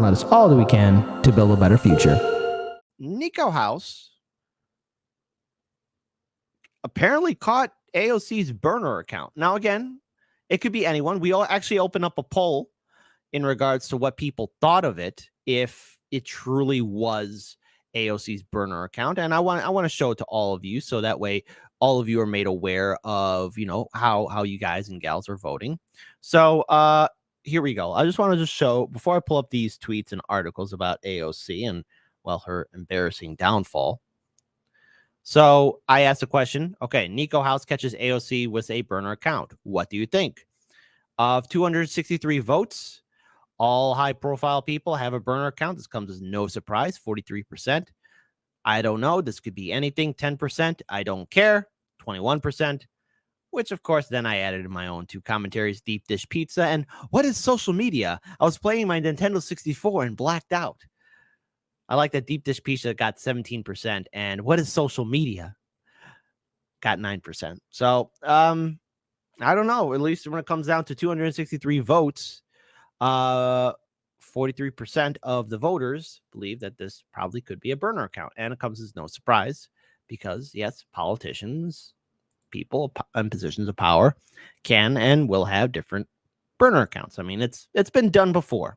and let us all do we can to build a better future. Niko House apparently caught AOC's burner account. Now, again, it could be anyone. We all actually open up a poll in regards to what people thought of it, if it truly was AOC's burner account. And I want to show it to all of you, so that way all of you are made aware of, how you guys and gals are voting. So here we go. I just want to show, before I pull up these tweets and articles about AOC and, well, her embarrassing downfall. So I asked a question. Okay, Niko House catches AOC with a burner account. What do you think? Of 263 votes, all high-profile people have a burner account. This comes as no surprise, 43%. I don't know. This could be anything, 10%. I don't care, 21%. Which, of course, then I added my own two commentaries, Deep Dish Pizza, and what is social media? I was playing my Nintendo 64 and blacked out. I like that Deep Dish Pizza got 17%, and what is social media? Got 9%. So, I don't know. At least when it comes down to 263 votes, 43% of the voters believe that this probably could be a burner account, and it comes as no surprise because, yes, politicians, people in positions of power can and will have different burner accounts. I mean, it's been done before.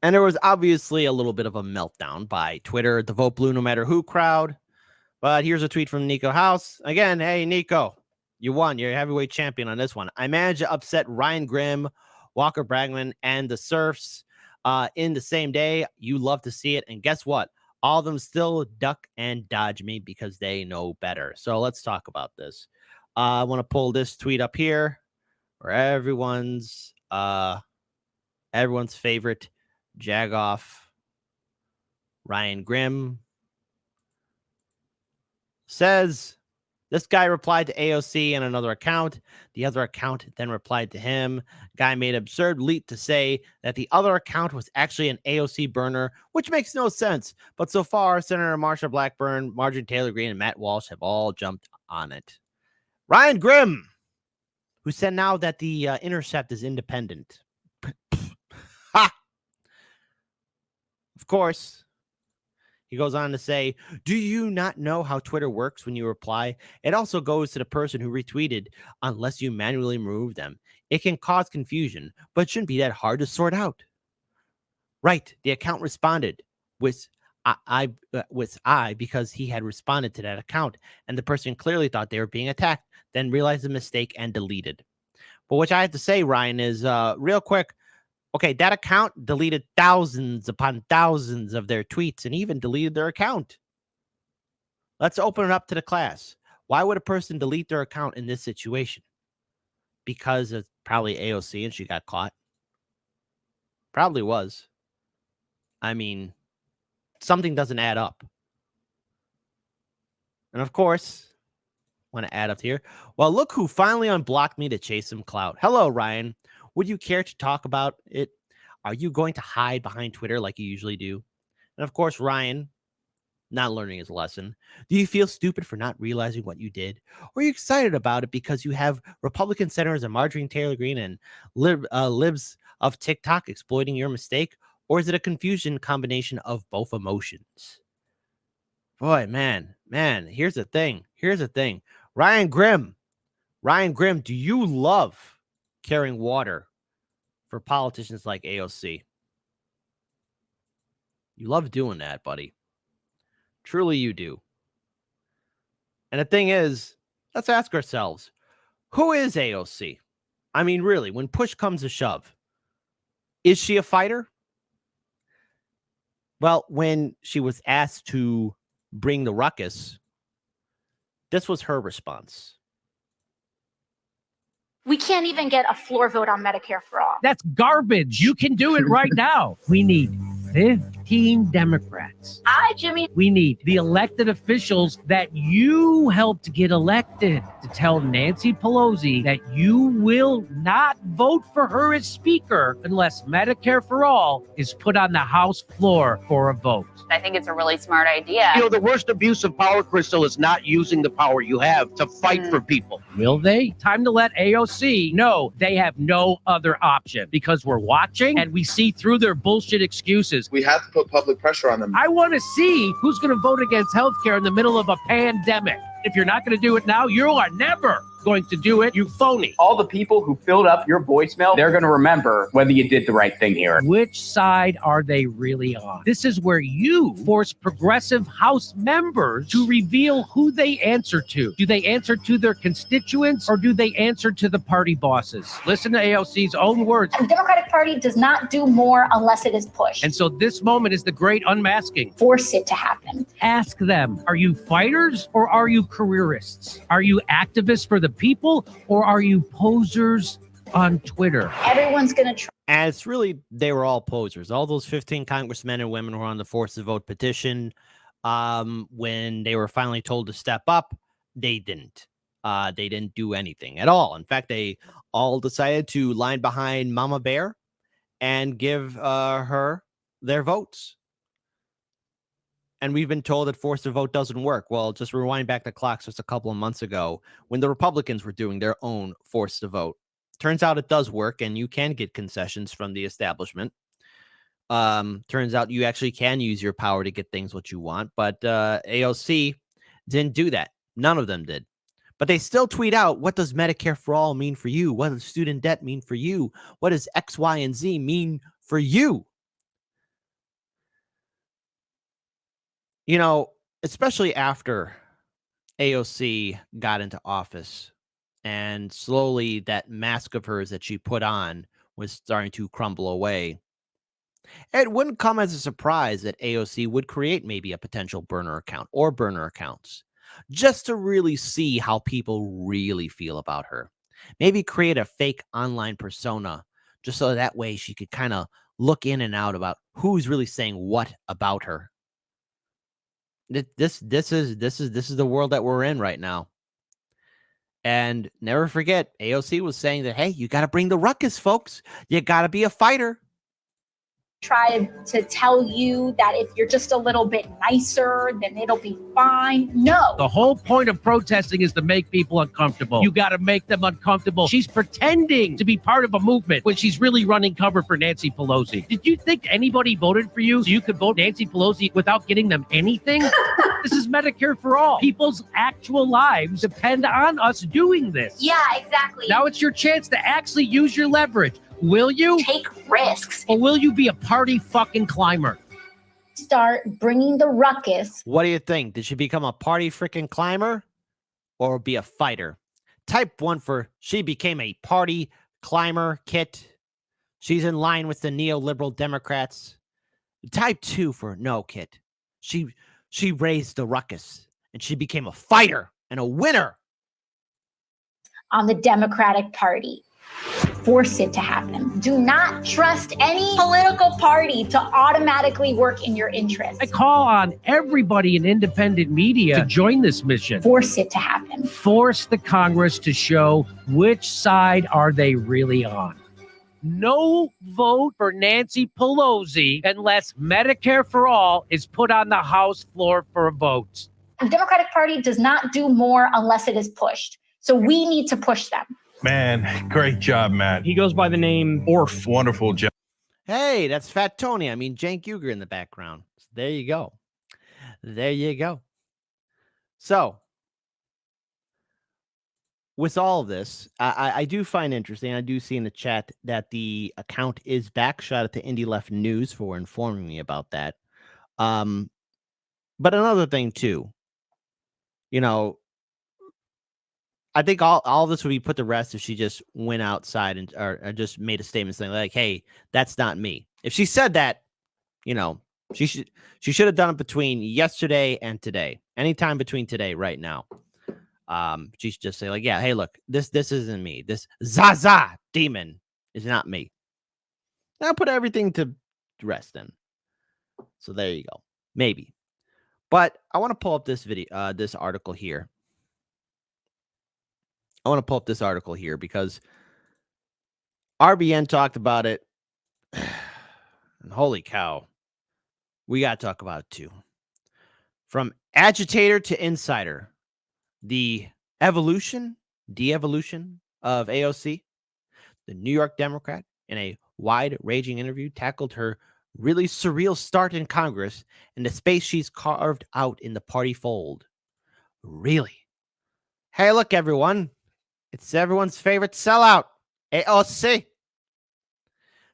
And there was obviously a little bit of a meltdown by Twitter, the Vote Blue No Matter Who crowd. But here's a tweet from Niko House. Again, hey, Niko, you won. You're a heavyweight champion on this one. I managed to upset Ryan Grimm, Walker Bragman, and the Surfs in the same day. You love to see it. And guess what? All of them still duck and dodge me because they know better. So let's talk about this. I want to pull this tweet up here where everyone's favorite Jagoff, Ryan Grimm, says this guy replied to AOC in another account. The other account then replied to him. Guy made an absurd leap to say that the other account was actually an AOC burner, which makes no sense. But so far, Senator Marsha Blackburn, Marjorie Taylor Greene, and Matt Walsh have all jumped on it. Ryan Grimm, who said now that the Intercept is independent. Ha! Of course. He goes on to say, do you not know how Twitter works when you reply? It also goes to the person who retweeted unless you manually remove them. It can cause confusion, but it shouldn't be that hard to sort out. Right. The account responded with I because he had responded to that account, and the person clearly thought they were being attacked, then realized the mistake and deleted. But what I have to say, Ryan, is real quick. Okay, that account deleted thousands upon thousands of their tweets and even deleted their account. Let's open it up to the class. Why would a person delete their account in this situation? Because it's probably AOC and she got caught. Probably was. I mean, something doesn't add up. And of course, want to add up here. Well, look who finally unblocked me to chase some clout. Hello, Ryan. Would you care to talk about it? Are you going to hide behind Twitter like you usually do? And of course, Ryan, not learning his lesson. Do you feel stupid for not realizing what you did? Or are you excited about it because you have Republican senators and Marjorie Taylor Greene and libs of TikTok exploiting your mistake? Or is it a confusion combination of both emotions? Boy, man, here's the thing. Ryan Grimm, do you love carrying water for politicians like AOC? You love doing that, buddy. Truly you do. And the thing is, let's ask ourselves, who is AOC? I mean, really, when push comes to shove, is she a fighter? Well, when she was asked to bring the ruckus, this was her response. We can't even get a floor vote on Medicare for all. That's garbage. You can do it right now. We need 15 Democrats. Hi, Jimmy. We need the elected officials that you helped get elected to tell Nancy Pelosi that you will not vote for her as speaker unless Medicare for all is put on the House floor for a vote. I think it's a really smart idea. You know, the worst abuse of power, Crystal, is not using the power you have to fight for people. Will they? Time to let AOC know they have no other option, because we're watching and we see through their bullshit excuses. We have to put public pressure on them. I want to see who's going to vote against healthcare in the middle of a pandemic. If you're not going to do it now, you are never going to do it, you phony. All the people who filled up your voicemail, they're going to remember whether you did the right thing here. Which side are they really on? This is where you force progressive House members to reveal who they answer to. Do they answer to their constituents, or do they answer to the party bosses? Listen to AOC's own words. The Democratic Party does not do more unless it is pushed. And so this moment is the great unmasking. Force it to happen. Ask them, are you fighters or are you careerists? Are you activists for the people, or are you posers on Twitter? Everyone's going to try. And it's really, they were all posers. All those 15 congressmen and women who were on the Force the Vote petition, when they were finally told to step up, they didn't. They didn't do anything at all. In fact, they all decided to line behind Mama Bear and give her their votes. And we've been told that force the vote doesn't work. Well, just rewind back the clock just a couple of months ago when the Republicans were doing their own force the vote. Turns out it does work, and you can get concessions from the establishment. Turns out you actually can use your power to get things what you want. But AOC didn't do that. None of them did. But they still tweet out, what does Medicare for all mean for you? What does student debt mean for you? What does X, Y, and Z mean for you? You know, especially after AOC got into office and slowly that mask of hers that she put on was starting to crumble away, it wouldn't come as a surprise that AOC would create maybe a potential burner account or burner accounts just to really see how people really feel about her. Maybe create a fake online persona just so that way she could kind of look in and out about who's really saying what about her. This is the world that we're in right now. And never forget, AOC was saying that, hey, you got to bring the ruckus, folks. You got to be a fighter. Try to tell you that if you're just a little bit nicer, then it'll be fine. No. The whole point of protesting is to make people uncomfortable. You got to make them uncomfortable. She's pretending to be part of a movement when she's really running cover for Nancy Pelosi. Did you think anybody voted for you so you could vote Nancy Pelosi without getting them anything? This is Medicare for all. People's actual lives depend on us doing this. Yeah, exactly. Now it's your chance to actually use your leverage. Will you? Take risks. Or will you be a party fucking climber? Start bringing the ruckus. What do you think? Did she become a party freaking climber or be a fighter? Type 1 for she became a party climber, Kit. She's in line with the neoliberal Democrats. Type 2 for no, Kit. She raised the ruckus and she became a fighter and a winner. On the Democratic Party. Force it to happen. Do not trust any political party to automatically work in your interest. I call on everybody in independent media to join this mission. Force it to happen. Force the Congress to show which side are they really on. No vote for Nancy Pelosi unless Medicare for all is put on the House floor for a vote. The Democratic Party does not do more unless it is pushed. So we need to push them. Man, great job, Matt. He goes by the name Orf. Wonderful job. Hey, that's Fat Tony. I mean, Cenk Uygur in the background. So there you go. There you go. So, with all of this, I do find interesting. I do see in the chat that the account is back. Shout out to Indie Left News for informing me about that. But another thing, too, you know, I think all this would be put to rest if she just went outside and or just made a statement saying like, "Hey, that's not me." If she said that, you know, she should have done it between yesterday and today. Anytime between today, right now. She should just say like, "Yeah, hey, look, this isn't me. This Zaza demon is not me." I'll put everything to rest then. So there you go. Maybe, but I want to pull up this video, this article here. I want to pull up this article here because RBN talked about it. And holy cow, we got to talk about it too. From agitator to insider, the evolution, de-evolution of AOC, the New York Democrat, in a wide-ranging interview, tackled her really surreal start in Congress and the space she's carved out in the party fold. Really? Hey, look, everyone. It's everyone's favorite sellout, AOC.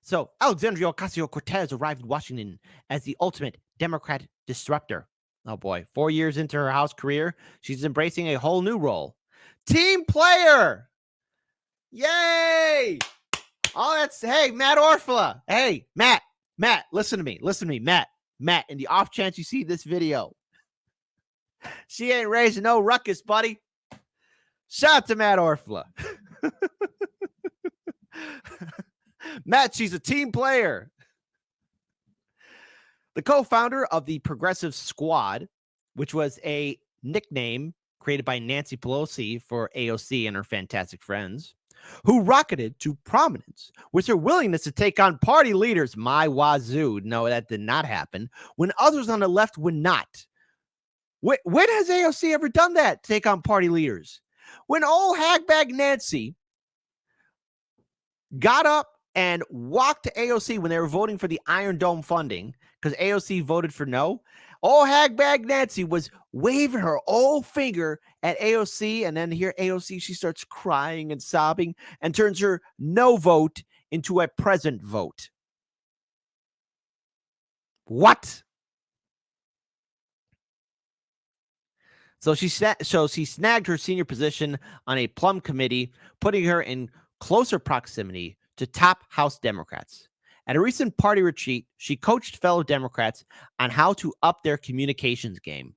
So, Alexandria Ocasio-Cortez arrived in Washington as the ultimate Democrat disruptor. Oh boy, 4 years into her House career, she's embracing a whole new role. Team player! Yay! Oh, hey, Matt Orfala. Hey, Matt, listen to me, Matt, in the off chance you see this video, she ain't raising no ruckus, buddy. Shout out to Matt Orfala. Matt, she's a team player. The co-founder of the Progressive Squad, which was a nickname created by Nancy Pelosi for AOC and her fantastic friends, who rocketed to prominence with her willingness to take on party leaders. My wazoo. No, that did not happen. When others on the left would not. When has AOC ever done that? Take on party leaders? When old hagbag Nancy got up and walked to AOC when they were voting for the Iron Dome funding, because AOC voted for no, old hagbag Nancy was waving her old finger at AOC, and then here AOC, she starts crying and sobbing and turns her no vote into a present vote. What? So she snagged her senior position on a plum committee, putting her in closer proximity to top House Democrats. At a recent party retreat, she coached fellow Democrats on how to up their communications game.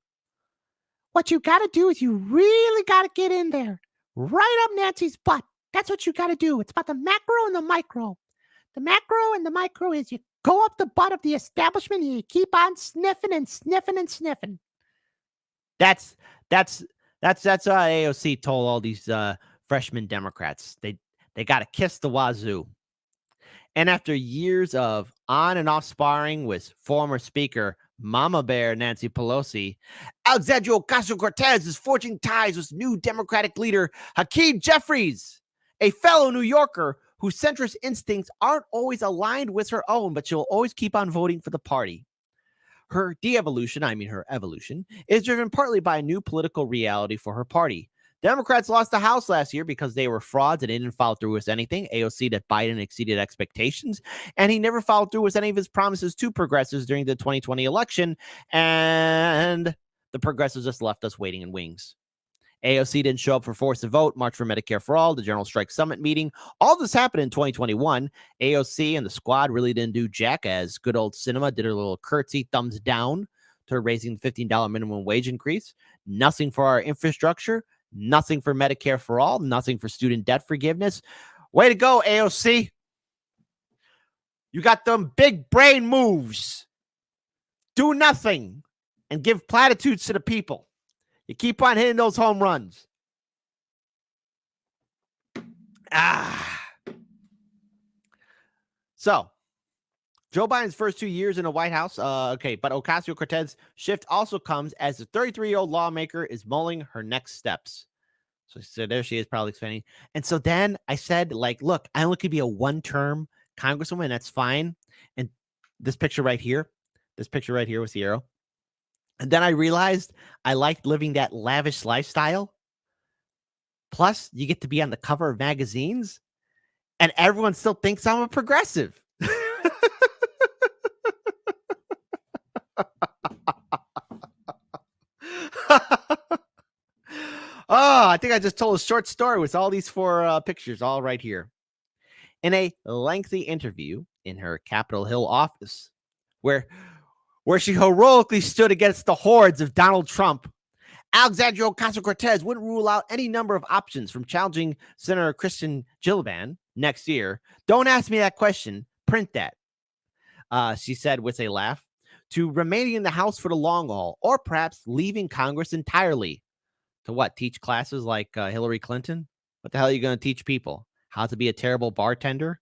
What you got to do is you really got to get in there, right up Nancy's butt. That's what you got to do. It's about the macro and the micro. The macro and the micro is you go up the butt of the establishment and you keep on sniffing and sniffing and sniffing. That's AOC told all these freshman Democrats. They got to kiss the wazoo. And after years of on and off sparring with former Speaker Mama Bear Nancy Pelosi, Alexandria Ocasio-Cortez is forging ties with new Democratic leader Hakeem Jeffries, a fellow New Yorker whose centrist instincts aren't always aligned with her own, but she'll always keep on voting for the party. Her her evolution, is driven partly by a new political reality for her party. Democrats lost the House last year because they were frauds and they didn't follow through with anything. AOC that Biden exceeded expectations, and he never followed through with any of his promises to progressives during the 2020 election, and the progressives just left us waiting in wings. AOC didn't show up for Force the Vote, March for Medicare for All, the General Strike Summit meeting. All this happened in 2021. AOC and the squad really didn't do jack, as good old cinema did a little curtsy thumbs down to raising the $15 minimum wage increase. Nothing for our infrastructure. Nothing for Medicare for All. Nothing for student debt forgiveness. Way to go, AOC. You got them big brain moves. Do nothing and give platitudes to the people. You keep on hitting those home runs. So, Joe Biden's first 2 years in the White House. But Ocasio-Cortez's shift also comes as the 33-year-old lawmaker is mulling her next steps. So there she is, probably expanding. And so then I said, look, I only could be a one-term congresswoman. That's fine. And this picture right here with the arrow. And then I realized I liked living that lavish lifestyle. Plus, you get to be on the cover of magazines, and everyone still thinks I'm a progressive. I think I just told a short story with all these 4 pictures all right here. In a lengthy interview in her Capitol Hill office, where she heroically stood against the hordes of Donald Trump, Alexandria Ocasio-Cortez wouldn't rule out any number of options, from challenging Senator Kristen Gillibrand next year. Don't ask me that question. Print that. She said with a laugh, to remaining in the House for the long haul, or perhaps leaving Congress entirely. To what? Teach classes like Hillary Clinton? What the hell are you going to teach people? How to be a terrible bartender?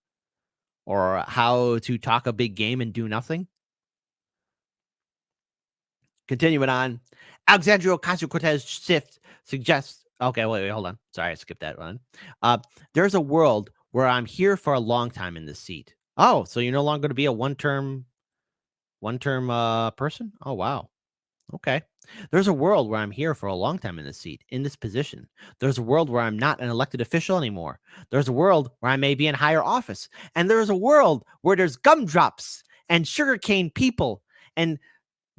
Or how to talk a big game and do nothing? Continuing on, Alexandria Ocasio-Cortez shift suggests Okay, wait, hold on. Sorry, I skipped that one. There's a world where I'm here for a long time in this seat. Oh, so you're no longer going to be a one-term person? Oh, wow. Okay. There's a world where I'm here for a long time in this seat, in this position. There's a world where I'm not an elected official anymore. There's a world where I may be in higher office. And there's a world where there's gumdrops and sugarcane people and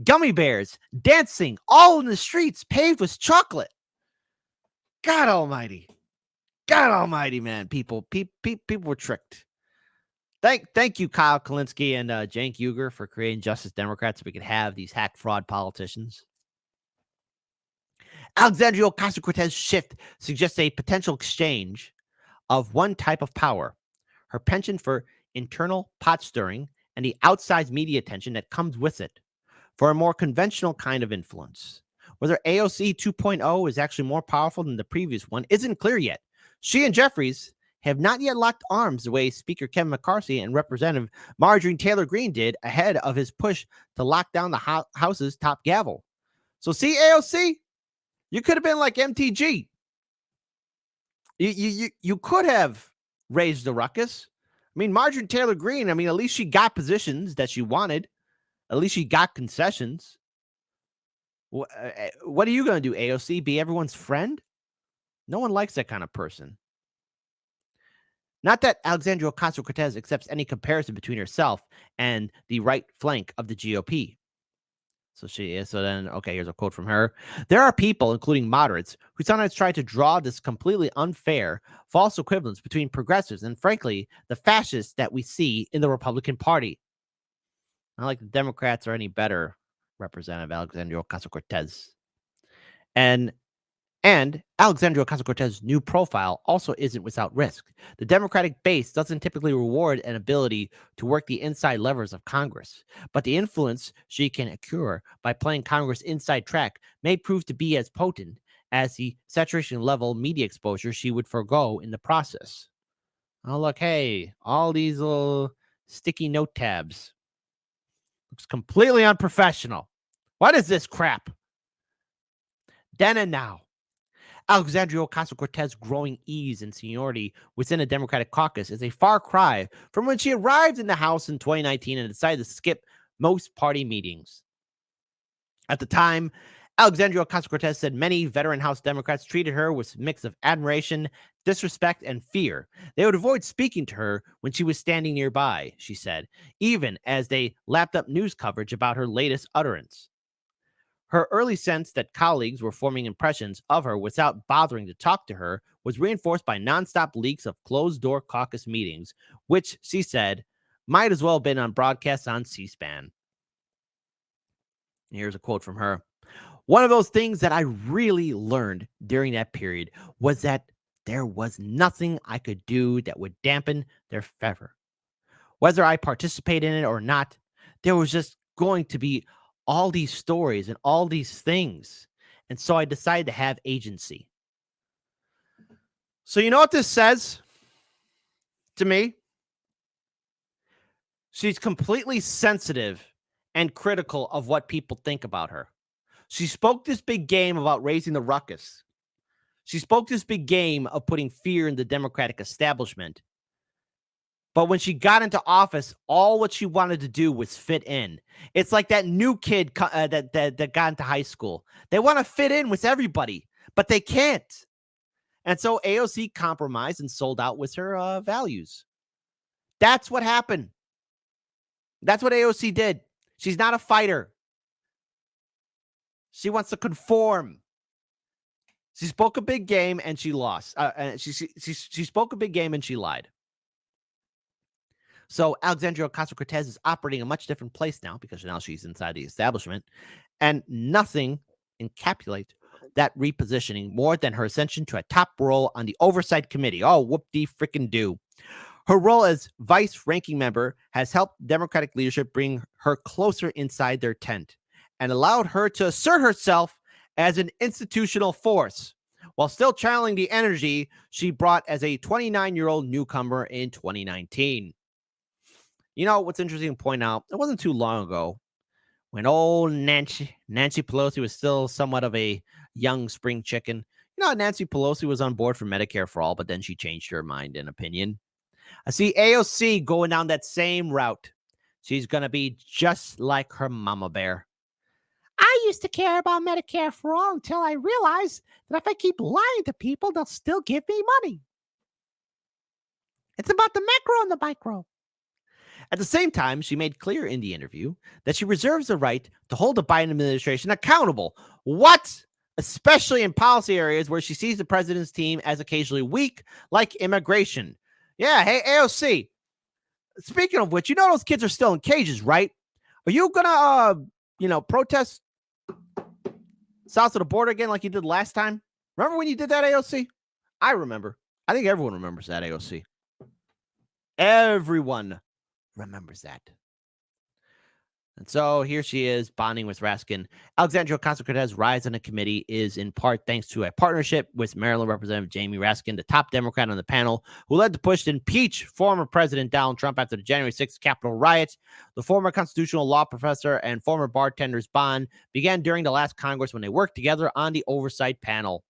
gummy bears dancing all in the streets paved with chocolate. God almighty. God almighty, man. People were tricked. Thank you, Kyle Kalinske and Cenk Uygur, for creating Justice Democrats so we could have these hack fraud politicians. Alexandria Ocasio-Cortez shift suggests a potential exchange of one type of power, her penchant for internal pot stirring and the outsized media attention that comes with it, for a more conventional kind of influence. Whether AOC 2.0 is actually more powerful than the previous one isn't clear yet. She and Jeffries have not yet locked arms the way Speaker Kevin McCarthy and Representative Marjorie Taylor Greene did ahead of his push to lock down the House's top gavel. So see, AOC, you could have been like MTG. You could have raised the ruckus. I mean, Marjorie Taylor Greene, at least she got positions that she wanted. At least she got concessions. What are you going to do, AOC? Be everyone's friend? No one likes that kind of person. Not that Alexandria Ocasio-Cortez accepts any comparison between herself and the right flank of the GOP. So here's a quote from her. There are people, including moderates, who sometimes try to draw this completely unfair, false equivalence between progressives and, frankly, the fascists that we see in the Republican Party. Not like the Democrats are any better, Representative Alexandria Ocasio-Cortez. And Alexandria Ocasio-Cortez's new profile also isn't without risk. The Democratic base doesn't typically reward an ability to work the inside levers of Congress, but the influence she can accrue by playing Congress inside track may prove to be as potent as the saturation level media exposure she would forego in the process. Oh, look, hey, all these little sticky note tabs. Looks completely unprofessional. What is this crap? Then and now. Alexandria Ocasio-Cortez's growing ease and seniority within the Democratic caucus is a far cry from when she arrived in the House in 2019 and decided to skip most party meetings. At the time, Alexandria Ocasio-Cortez said many veteran House Democrats treated her with a mix of admiration, disrespect, and fear. They would avoid speaking to her when she was standing nearby, she said, even as they lapped up news coverage about her latest utterance. Her early sense that colleagues were forming impressions of her without bothering to talk to her was reinforced by nonstop leaks of closed-door caucus meetings, which, she said, might as well have been on broadcast on C-SPAN. Here's a quote from her. One of those things that I really learned during that period was that there was nothing I could do that would dampen their fervor. Whether I participate in it or not, there was just going to be all these stories and all these things. And so I decided to have agency. So you know what this says to me? She's completely sensitive and critical of what people think about her. She spoke this big game about raising the ruckus. She spoke this big game of putting fear in the Democratic establishment. But when she got into office, all what she wanted to do was fit in. It's like that new kid that got into high school. They want to fit in with everybody, but they can't. And so AOC compromised and sold out with her values. That's what happened. That's what AOC did. She's not a fighter. She wants to conform. She spoke a big game and she lost. She spoke a big game and she lied. So Alexandria Ocasio-Cortez is operating a much different place now because now she's inside the establishment, and nothing encapsulates that repositioning more than her ascension to a top role on the Oversight Committee. Oh, whoop-de-frickin-do. Her role as vice ranking member has helped Democratic leadership bring her closer inside their tent and allowed her to assert herself as an institutional force while still channeling the energy she brought as a 29-year-old newcomer in 2019. You know, what's interesting to point out, it wasn't too long ago when old Nancy Pelosi was still somewhat of a young spring chicken. Nancy Pelosi was on board for Medicare for all, but then she changed her mind and opinion. I see AOC going down that same route. She's going to be just like her mama bear. I used to care about Medicare for all until I realized that if I keep lying to people, they'll still give me money. It's about the macro and the micro. At the same time, she made clear in the interview that she reserves the right to hold the Biden administration accountable. What? Especially in policy areas where she sees the president's team as occasionally weak, like immigration. Yeah, hey, AOC. Speaking of which, those kids are still in cages, right? Are you gonna, protest south of the border again like you did last time? Remember when you did that, AOC? I remember. I think everyone remembers that, AOC. Everyone remembers that. And so here she is bonding with Raskin. Alexandria Ocasio-Cortez's rise on the committee is in part thanks to a partnership with Maryland Representative Jamie Raskin, the top Democrat on the panel, who led the push to impeach former President Donald Trump after the January 6th Capitol riots. The former constitutional law professor and former bartender's bond began during the last Congress when they worked together on the oversight panel.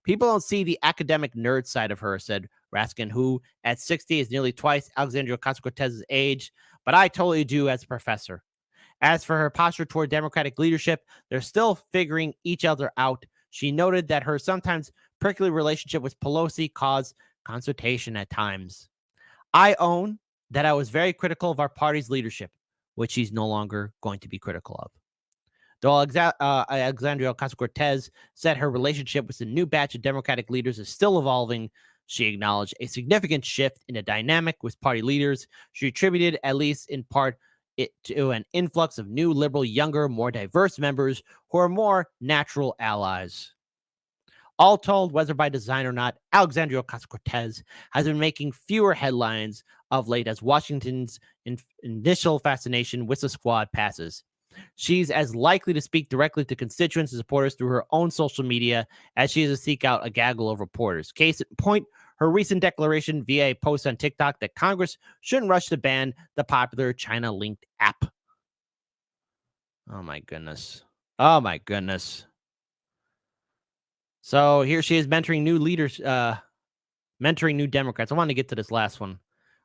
People don't see the academic nerd side of her, said Raskin, who at 60 is nearly twice Alexandria Ocasio-Cortez's age, but I totally do as a professor. As for her posture toward Democratic leadership, they're still figuring each other out. She noted that her sometimes prickly relationship with Pelosi caused consternation at times. I own that I was very critical of our party's leadership, which she's no longer going to be critical of. Though Alexandria Ocasio-Cortez said her relationship with the new batch of Democratic leaders is still evolving, she acknowledged a significant shift in the dynamic with party leaders. She attributed, at least in part, it to an influx of new liberal, younger, more diverse members who are more natural allies. All told, whether by design or not, Alexandria Ocasio-Cortez has been making fewer headlines of late as Washington's initial fascination with the squad passes. She's as likely to speak directly to constituents and supporters through her own social media as she is to seek out a gaggle of reporters. Case in point, her recent declaration via a post on TikTok that Congress shouldn't rush to ban the popular China-linked app. Oh, my goodness. Oh, my goodness. So here she is mentoring new leaders, mentoring new Democrats. I want to get to this last one.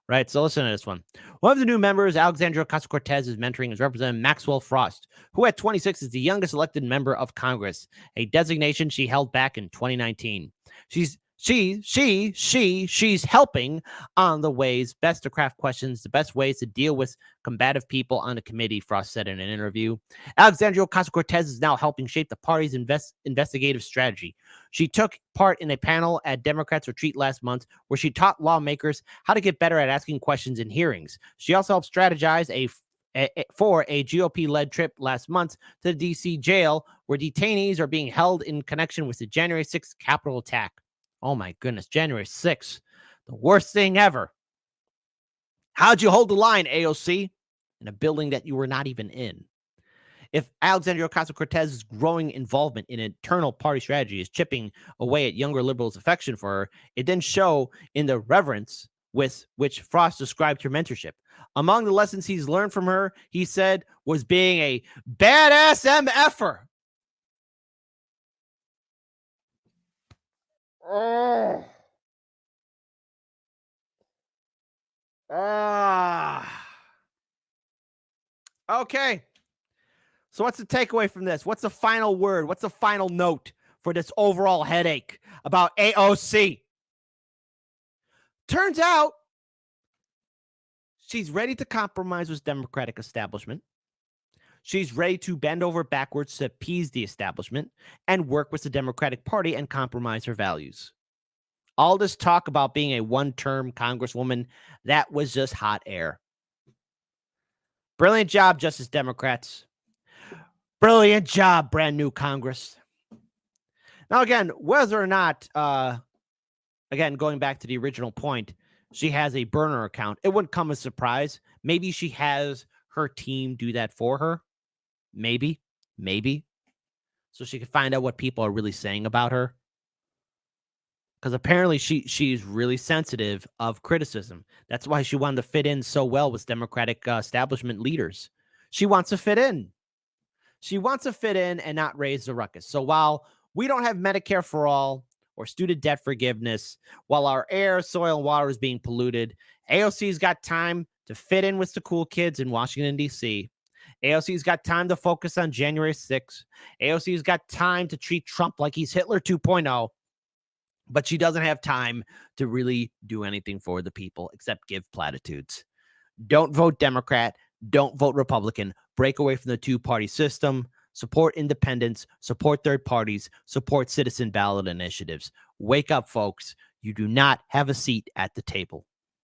Right, so listen to this one. One of the new members Alexandria Ocasio-Cortez is mentoring is Representative Maxwell Frost, who at 26 is the youngest elected member of Congress, a designation she held back in 2019. She's helping on the ways best to craft questions, the best ways to deal with combative people on the committee, Frost said in an interview. Alexandria Ocasio-Cortez is now helping shape the party's investigative strategy. She took part in a panel at Democrats' retreat last month where she taught lawmakers how to get better at asking questions in hearings. She also helped strategize for a GOP-led trip last month to the D.C. jail where detainees are being held in connection with the January 6th Capitol attack. Oh my goodness, January 6th, the worst thing ever. How'd you hold the line, AOC, in a building that you were not even in? If Alexandria Ocasio-Cortez's growing involvement in internal party strategy is chipping away at younger liberals' affection for her, it didn't show in the reverence with which Frost described her mentorship. Among the lessons he's learned from her, he said, was being a badass MFer. Okay. So what's the takeaway from this? What's the final word? What's the final note for this overall headache about AOC? Turns out she's ready to compromise with Democratic establishment. She's ready to bend over backwards to appease the establishment and work with the Democratic Party and compromise her values. All this talk about being a one-term congresswoman, that was just hot air. Brilliant job, Justice Democrats. Brilliant job, brand new Congress. Now, again, whether or not, again, going back to the original point, she has a burner account, it wouldn't come as a surprise. Maybe she has her team do that for her. Maybe. So she could find out what people are really saying about her. Because apparently she's really sensitive of criticism. That's why she wanted to fit in so well with Democratic establishment leaders. She wants to fit in. She wants to fit in and not raise the ruckus. So while We don't have Medicare for all or student debt forgiveness while our air, soil, and water is being polluted. AOC's got time to fit in with the cool kids in Washington, D.C. AOC's got time to focus on January 6th. AOC's got time to treat Trump like he's Hitler 2.0, but she doesn't have time to really do anything for the people except give platitudes. Don't vote Democrat. Don't vote Republican. Break away from the two-party system. Support independents. Support third parties. Support citizen ballot initiatives. Wake up, folks. You do not have a seat at the table.